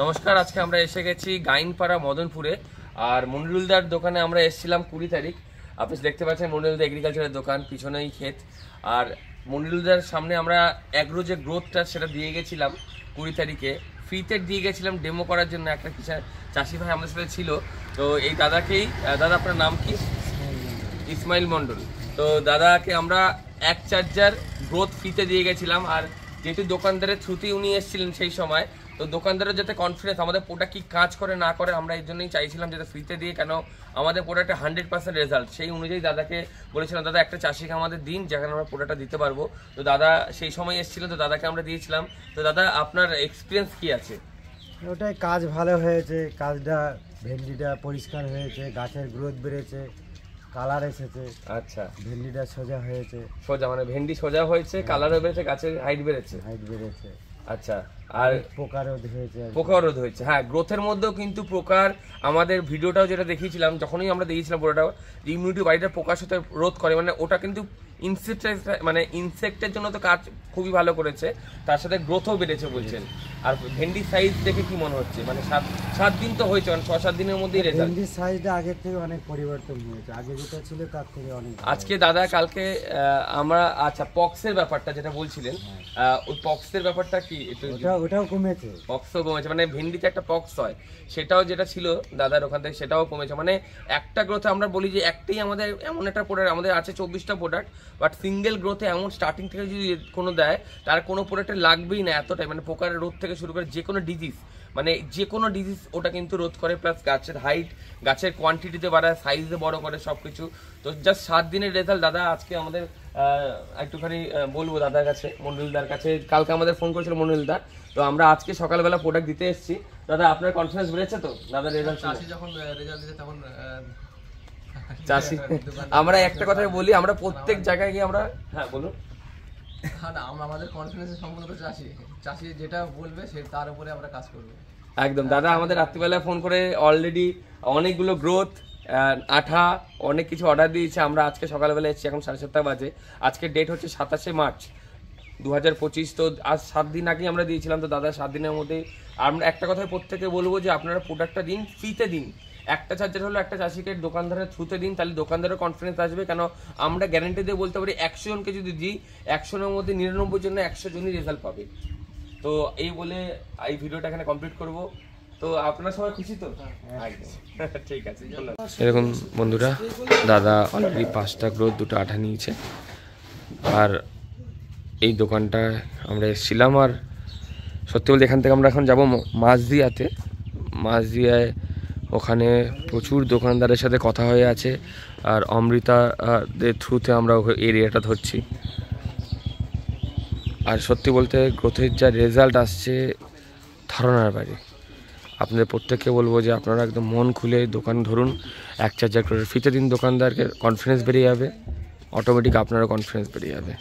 নমস্কার, আজকে আমরা এসে গেছি গাইনপাড়া মদনপুরে। আর মনিরুলদার দোকানে আমরা এসেছিলাম 20 তারিখ। আপনি দেখতে পাচ্ছেন মনিরুলদা এগ্রিকালচারের দোকান, পিছনেই ক্ষেত। আর মনিরুলদার সামনে আমরা অ্যাগ্রো যে গ্রোথটা সেটা দিয়ে গেছিলাম 20 তারিখে, ফ্রিতে দিয়ে গেছিলাম ডেমো করার জন্য। একটা চাষি ভাই আমাদের সাথে ছিল। তো এই দাদাকেই, দাদা আপনার নাম কি? ইসমাইল মন্ডল। তো দাদাকে আমরা 1 চার্জার গ্রোথ ফ্রিতে দিয়ে গেছিলাম। আর যেহেতু দোকানদারের থ্রুতেই উনি এসেছিলেন সেই সময়, তো দোকানদারের যাতে কনফিডেন্স আমাদের প্রোডাক্ট কি কাজ করে না করে, আমরা এই জন্যই চাইছিলাম যাতে ফ্রিতে দিয়ে, কেন আমাদের প্রোডাক্টে 100% রেজাল্ট। সেই অনুযায়ী দাদাকে বলেছিলাম, দাদা একটা চাষিকে আমাদের দিন যেখানে আমরা প্রোডাক্টটা দিতে পারবো। তো দাদা সেই সময় এসেছিলেন, তো দাদাকে আমরা দিয়েছিলাম। তো দাদা আপনার এক্সপিরিয়েন্স কি আছে? ওটাই কাজ ভালো হয়েছে, কাজটা ভেন্ডিটা পরিষ্কার হয়েছে, গাছের গ্রোথ বেড়েছে, কালার এসেছে। আচ্ছা, ভেন্ডিটা সোজা হয়েছে। সোজা মানে ভেন্ডি সোজা হয়েছে, কালারও বেড়েছে, গাছের হাইট বেড়েছে। আচ্ছা, আর পোকা রোধ হয়েছে। পোকা রোধ হয়েছে, হ্যাঁ। গ্রোথের মধ্যেও কিন্তু পোকার, আমাদের ভিডিওটাও যেটা দেখিয়েছিলাম, যখনই আমরা দিয়েছিলাম পুরোটাও, ইমিউনিটি বাড়িটা পোকার সাথে রোধ করে, মানে ওটা কিন্তু ইনসেক্টের জন্য তো কাজ খুবই ভালো করেছে, তার সাথে গ্রোথও বেড়েছে বলছেন। আর ভেন্ডি সাইজ দেখে কি মনে হচ্ছে? মানে 7 দিন তো হয়েছে, মানে 6-7 দিনের মধ্যেই রেজাল্ট। ভেন্ডির সাইজটা আগের থেকে অনেক পরিবর্তন হয়েছে, আগে যেটা ছিল তার থেকে অনেক। আজকে দাদা, কালকে আমরা, আচ্ছা পক্সের ব্যাপারটা যেটা বলছিলেন, ওই পক্সের ব্যাপারটা কি? ওটাও কমেছে। পক্সও কমেছে, মানে ভেন্ডিতে একটা পক্স হয়, সেটাও যেটা ছিল দাদার ওখান থেকে সেটাও কমেছে। মানে একটা গ্রোথে আমরা বলি যে একটাই আমাদের এমন একটা প্রোডাক্ট, আমাদের আছে 24টা প্রোডাক্ট, বাট সিঙ্গেল গ্রোথে এমন স্টার্টিং থেকে যদি কোনো দেয়, তার কোনো প্রোডাক্টে লাগবেই না এতটাই। মানে পোকার রোধ থেকে শুরু করে যে কোনো ডিজিজ, মানে যে কোনো ডিজিজ ওটা কিন্তু রোধ করে, প্লাস গাছের হাইট, গাছের কোয়ান্টিটিতে বাড়ায়, সাইজে বড় করে, সব কিছু। তো জাস্ট 7 দিনের রেজাল্ট দাদা আজকে আমাদের একটুখানি বলবো দাদার কাছে, মন্ডলদার কাছে। কালকে আমাদের ফোন করেছিল মন্ডলদা, তো আমরা আজকে সকালবেলা প্রোডাক্ট দিতে এসেছি। দাদা আপনার কনফিডেন্স বেড়েছে তো? দাদা রেজাল্ট যখন রেজাল্ট দিতে তখন চাষি, আমরা একটা কথাই বলি, আমরা প্রত্যেক জায়গায় গিয়ে আমরা, হ্যাঁ বলুন। আমাদের কনফিডেন্স সম্পূর্ণ চাষি যেটা বলবে সে তার উপরে আমরা কাজ করব। একদম। দাদা আমাদের রাত্রিবেলা ফোন করে অলরেডি অনেকগুলো গ্রোথ, আঠা, অনেক কিছু অর্ডার দিয়েছে। আমরা আজকে সকালবেলা এসেছি, এখন 7:30 বাজে। আজকে ডেট হচ্ছে 27শে মার্চ 2025। তো আজ 7 দিন আগে আমরা দিয়েছিলাম। তো দাদা 7 দিনের মধ্যে আমরা একটা কথাই প্রত্যেকে বলবো যে আপনারা প্রোডাক্টটা দিন, ফ্রিতে দিন। একটা চার্জার হলো একটা চাষিকে দোকানদারের থ্রুতে দিন, তাহলে দোকানদারের কনফিডেন্স আসবে। কেন আমরা গ্যারান্টি দিয়ে বলতে পারি 100 জনকে যদি দিই, 100 জনের মধ্যে 99 জন্য 100 জনই রেজাল্ট পাবে। তো এই বলে এই ভিডিওটা এখানে কমপ্লিট করব। তো আপনারা সবাই খুশি তো? ঠিক আছে। এরকম বন্ধুরা, দাদা অলরেডি 5টা গ্রোথ, 2টা আঠা নিয়েছে। আর এই দোকানটায় আমরা এসেছিলাম। আর সত্যি বলতে এখান থেকে আমরা এখন যাবো মাঝদিয়ায়। ওখানে প্রচুর দোকানদারের সাথে কথা হয়ে আছে, আর অমৃতাদের থ্রুতে আমরা এরিয়াটা ধরছি। আর সত্যি বলতে গ্রোথের যা রেজাল্ট আসছে ধারণার বাইরে। আপনাদের প্রত্যেককে বলবো যে আপনারা একদম মন খুলে দোকান ধরুন, 1 চার্জার করে ফ্রিতে দিন, দোকানদারকে কনফিডেন্স বেরিয়ে যাবে, অটোমেটিক আপনারও কনফিডেন্স বেরিয়ে যাবে।